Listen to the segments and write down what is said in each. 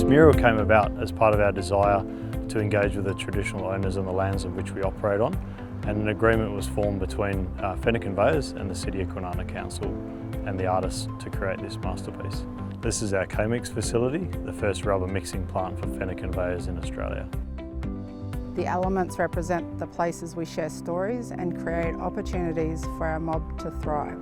This mural came about as part of our desire to engage with the traditional owners on the lands of which we operate on, and an agreement was formed between Fenner Conveyors and the City of Kwinana Council and the artists to create this masterpiece. This is our K-Mix facility, the first rubber mixing plant for Fenner Conveyors in Australia. The elements represent the places we share stories and create opportunities for our mob to thrive.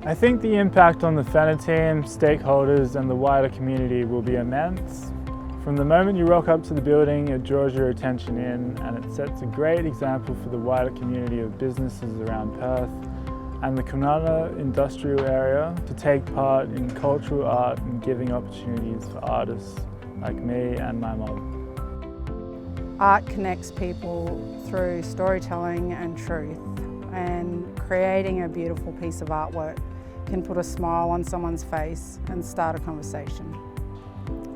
I think the impact on the Fenner team, stakeholders and the wider community will be immense. From the moment you rock up to the building, it draws your attention in and it sets a great example for the wider community of businesses around Perth and the Kwinana industrial area to take part in cultural art and giving opportunities for artists like me and my mob. Art connects people through storytelling and truth, and creating a beautiful piece of artwork can put a smile on someone's face and start a conversation.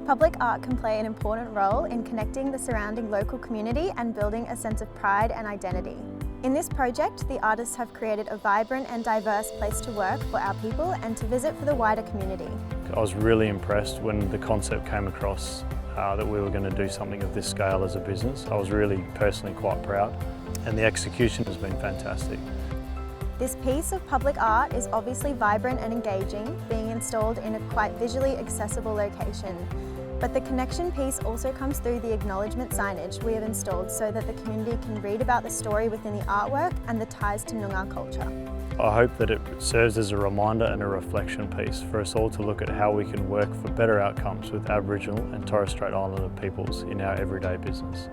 Public art can play an important role in connecting the surrounding local community and building a sense of pride and identity. In this project, the artists have created a vibrant and diverse place to work for our people and to visit for the wider community. I was really impressed when the concept came across that we were going to do something of this scale as a business. I was really personally quite proud, and the execution has been fantastic. This piece of public art is obviously vibrant and engaging, being installed in a quite visually accessible location. But the connection piece also comes through the acknowledgement signage we have installed so that the community can read about the story within the artwork and the ties to Noongar culture. I hope that it serves as a reminder and a reflection piece for us all to look at how we can work for better outcomes with Aboriginal and Torres Strait Islander peoples in our everyday business.